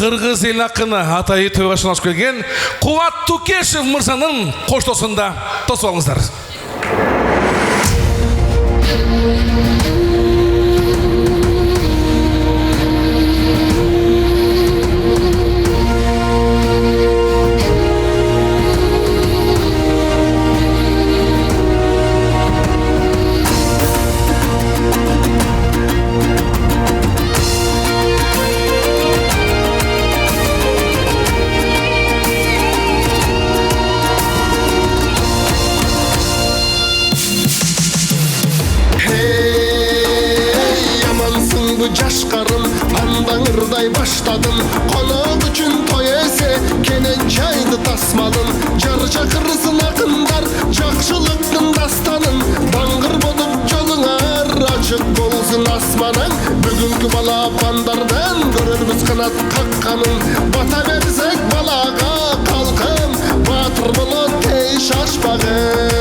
Кыргыз эл акыны Атайы тойга ашып келген Кубат Тукешев мырзанын коштоосунда тосуп алыңыздар. Жашкарым андаңырдай баштадым конок үчүн той эсе кенен чайды тасмадым жар чакырсын акындар жакшылыктын дастанын даңгыр болуп жолуңар ачык болсун асманың бүгүнкү балапандардан көрөрбүз канат какканын бата берсек балага калкым баатыр болот эй шашпагын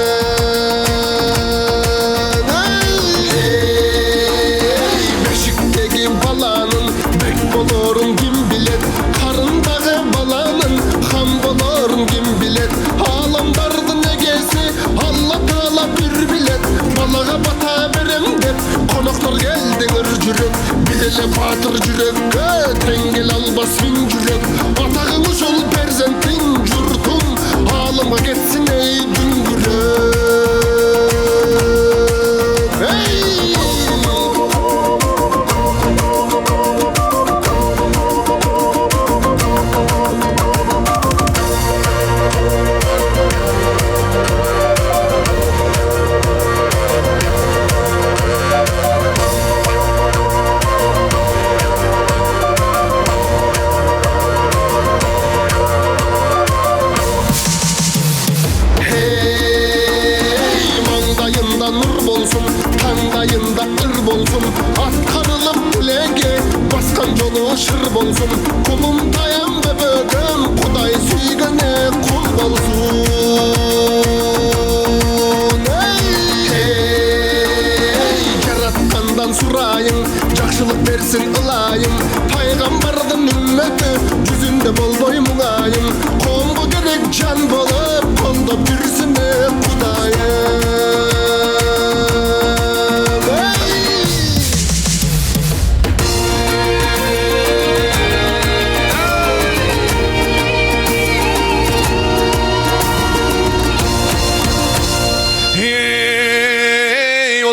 болорун ким билет карындагы баланын хам болорун ким билет аламдардын эгеси Алла таала бир билет балага бата берем деп коноктор келдиңер жүрөк билеле баатыр жүрөккө тең келе албас миң жүрөк атагың ушул перзентиң журтуң алымга кетсин эй дүңгүрөк таңдайында ыр болсун аткарылып тилеге баскан жолу шыр болсун кулум таянбы бөтөн Кудай сүйгөнү кул болсун жараткандан сурайын жакшылык берсин ылайым пайгамбардын үммөтү жүзүндө болбой муңайым коомго керек жан болуп колдоп жүрсүн Кудайым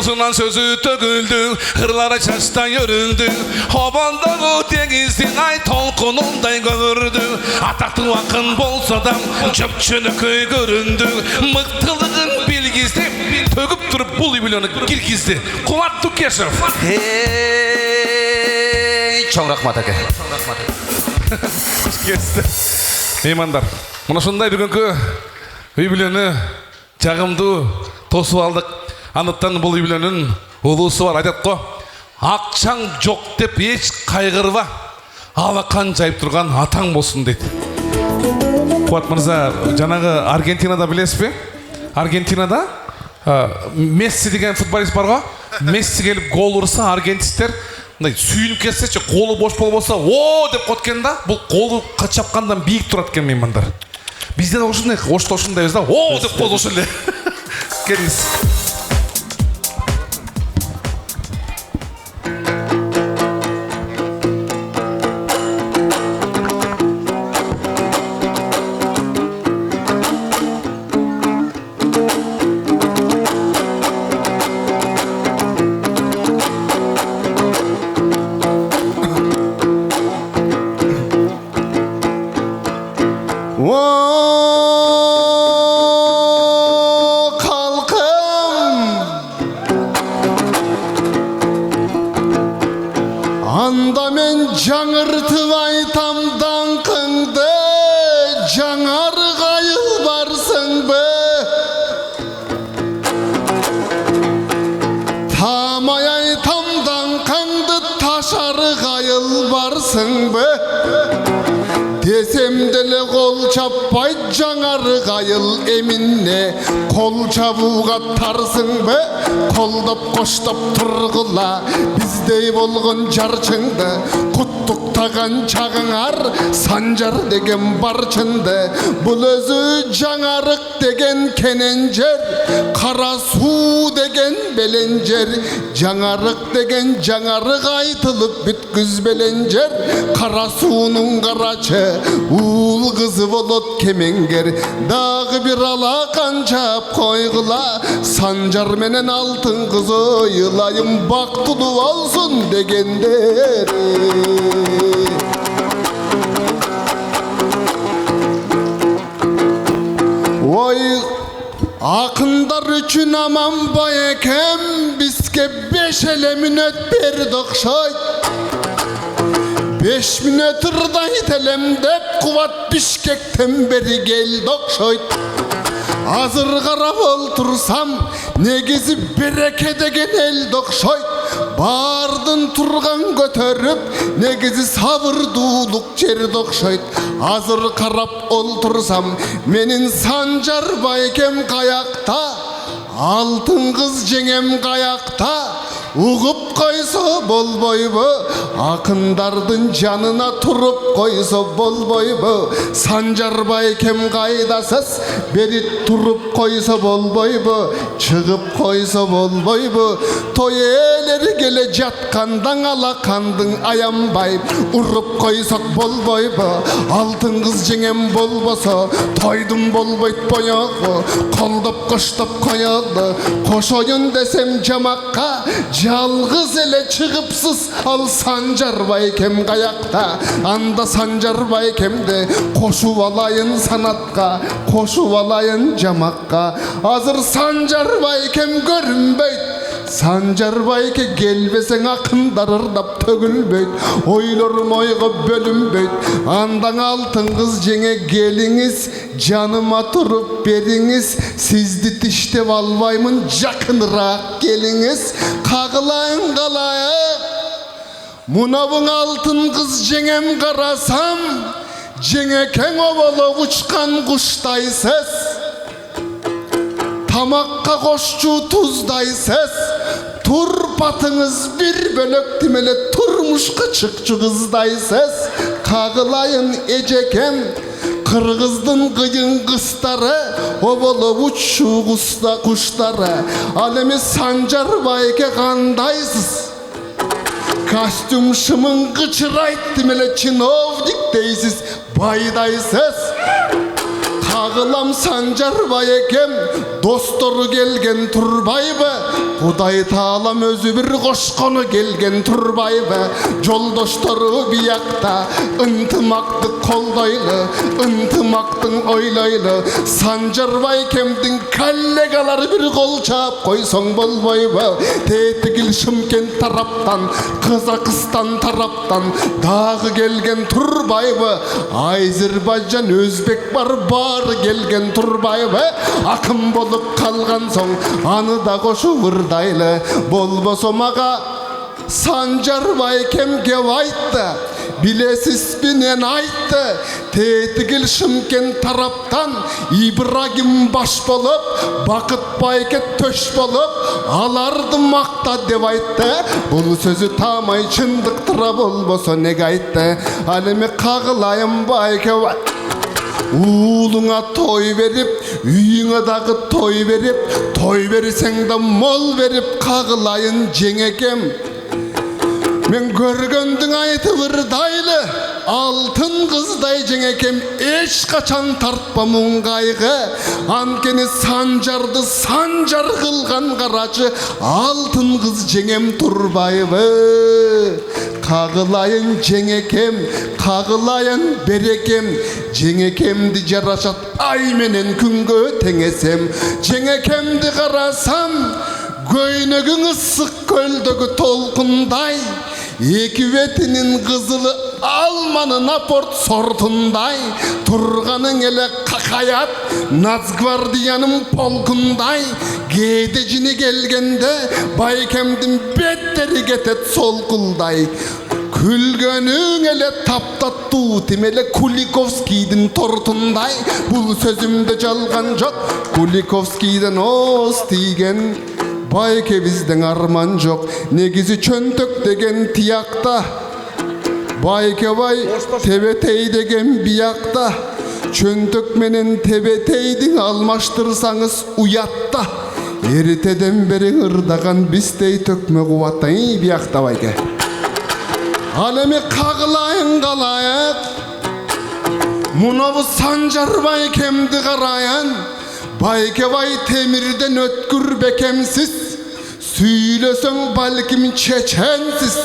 Ozundan sözü töküldü, hırlara çaştan yörüldü. Habandağı denizin ay tolkununday görürdü. Ataklı akın bolsa da çöpçünükü göründü. Mıktılığın bilgisi töküp durup bul milyonu kirgizdi. Kubat Tукешев. Hey, çok rahmat aka. Hoş geldi. Meymanдар, mına şunday bugünkü үй-бүлөнү жагымдуу тосуп алдык. Анықтан бұл үй-бүлөнүн улуусу бар айтат го. Акчаң жок деп эч кайгырба. Алакан жайып турган атаң болсун дейт. Кубат мырза, жанагы Аргентинада билесизби? Аргентинада Месси деген футболист бар го. Месси келип гол урса, аргентинецтер мындай сүйүнүп кетсечи, колу бош болбосо, "О" деп коткен да, бул колу чапкандан бийик турат экен меймандар. Бизден ошондой, ошондойбуз да, "О" деп коду ошол эле. Келиңиз. Анда мен жаңыртып айтам даңқыңды, жаңар қайыл барсың бе? Тамай айтам даңқыңды, ташар қайыл барсың бе? Десем деле қол чаппай жаңар қайыл еминне, қол чабуға тарсың бе? Қолдап қоштап тұрғыла, біздей болған жарчыңды құттықта тастаган чагыңар санжар деген барчынды бул өзү жаңарык деген кененжер кара суу деген беленжер жаңарык деген жаңарык айтылып бүткүзбеленжер кара суунун карачы уул кызы болот кемеңгер дагы бир ала канчап койгула санжар менен алтын кызы ыйлайым бактылуу болсун дегендер ой акындар үчүн аман байекем бизге 5 эле мүнөт берди окшойт 5 мүнөт ырдайт элем деп кубат Бишкектен бери келди окшойт азыр карап олтурсам негизи береке деген элди окшойт бардын турган көтөрүп негизи сабырдуулук жерди окшойт азыр карап олтурсам менин Санжар байкем каякта алтын кыз жеңем каякта угуп койсо болбойбу акындардын жанына туруп койсо болбойбу Санжар байкем кайдасыз бери туруп койсо болбойбу чыгып койсо болбойбу той ээлери келе жатканда алакандың аянбай уруп койсок болбойбу алтын кыз жеңем болбосо тойдун болбойт боёгу колдоп коштоп коёлу кошоюн десем жамакка жалгыз эле чыгыпсыз ал Санжар байкем каякта анда Санжар байкемди кошуп алайын санатка кошуп алайын жамакка азыр Санжар байкем көрүнбөйт Санжар байке келбесең акындар ырдап төгүлбөйт ойлорум ойго бөлүнбөйт андан алтын кыз жеңе келиңиз жаныма туруп бериңиз сизди тиштеп албаймын жакыныраак келиңиз кагылайын калайык мунабың алтын кыз жеңем карасам жеңекең оболоп учкан куштайсыз тамакка кошчу туздайсыз турпатыңыз бир бөлөк тимеле турмушка чыкчу кыздайсыз кагылайын эжекем кыргыздын кыйын кыстары оболоп уччу куштары ал эми Санжар байке кандайсыз костюм шымын кычырайт тимеле чиновник дейсиз байдайсыз кагылам Санжар байекем достору келген турбайбы Кудай таалам өзү бир кошкону келген турбайбы жолдоштору биякта ынтымакты колдойлу ынтымактын ойлойлу Санжар байкемдин коллегалары бир кол чаап койсоң болбойбу тетигил Шымкент тараптан Казакстан тараптан дагы келген турбайбы Азербайжан өзбек бар келген турбайбы акын болуп калган соң аны да кошуп ырдайлы болбосо мага Санжар байкем кеп айтты билесиз менен айтты тетигил Шымкент тараптан Ибрагим баш болуп Бакыт байке төш болуп аларды макта деп айтты бул сөзү таамай чындыктыра болбосо неге айтты ал эми кагылайын байке уулуңа той берип үйүңө дагы той берсең да мол берип кагылайын жеңекем мен көргөндүң айтып ырдайлы алтын кыздай жеңекем эч качан тартпам кайгы анткени Санжарды Санжар кылган карачы алтын кыз жеңем турбайбы кагылайын жеңекем кагылайын берекем жеңекемди жарашат ай менен күнгө теңесем жеңекемди карасам көйнөгүң ысык көлдөгү толкундай эки бетинин кызылы алманын апорт сортундай турганың эле какаят Нацгвардиянын полкундай кээде жини келгенде байкемдин беттери кетет солкулдай күлгөнүң эле таптаттуу тимеле Куликовскийдин тортундай бул сөзүмдө жалган жок Куликовскийден ооз тийген байке бизден арман жок негизи чөнтөк деген тиякта Baykebay tebetey degen biyakta, çöntök menen tebeteydi almaştırsanız uyatta. Eriteden beri ırdagan bistey tökme kuvatta biyakta bayke. Alemi kağılayın kalayık, Munavu Sancar Baykemdi karayan, Baykebay temirden ötkür bekemsiz, Süylesön balkim çeçensiz,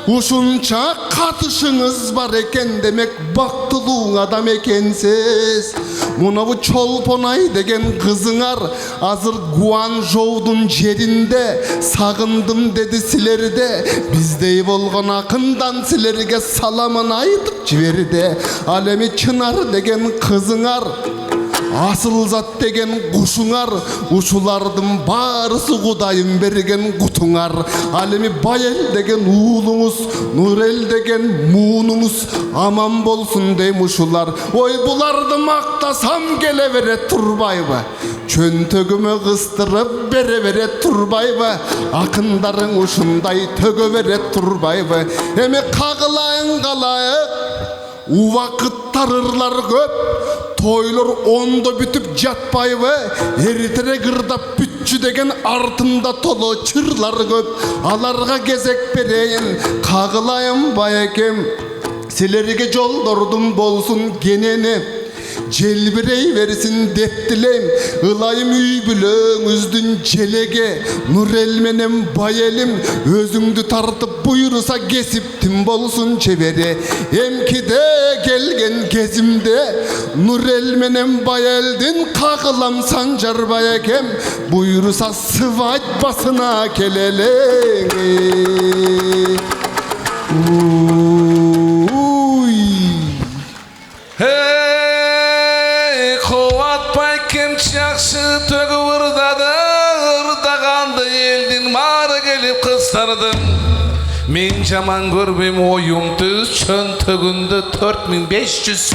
Uşunça katışınız var eken demek baktılığın adam ekensiz. Munavu Çolponay degen kızınar, azır Guanzhou'dun yerinde, Sagındım dedi silerde, bizdey bolgon akından silerge salamın aytıp ciberide. Alemi Çınar degen kızınar, asıl zat degen kuşuңar, uşulardın barısı kudayım bergen kutuңar. Alemi Bayel degen uğlunuz, Nurel degen muğnunuz, aman bolsun deymuşular. Oy bulardı maktasam gele vere turbayba, çöntögümü kıstırıp bere vere turbayba, akındarın uşunday tögö vere turbayba. Emi kağılayın kalayık, u vakit tarırlar köp, toylar onda bütüp jatpayбы, eritere gırdap bütçü degen артында tolu çırlar köp. Alarga gezek bereyin, kağılayım bayekem, silerge joldordum bolsun geneni. Celbirey versin dep dileyim, ılayım üy bülöңüzdün jelege. Nurel menem Bayelim, özüңdü tartıp buyursa kesiptim bolsun çevere. Emkide gelgen kezimde, Nurel menem Bayel'din kağılam Sancar Bayekem, buyursa sıvaç basına keleleğe. Hey, Kuvat Baykem çakşı tögü vırdadı, ırdagandı eldin marı gelip kıstardın. Men jaman görmem oyum düz, çöntөгүндө 4500.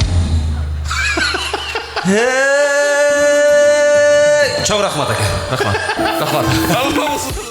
Çok rahmat aka. Rahmat. Rahmat. Allah olsun.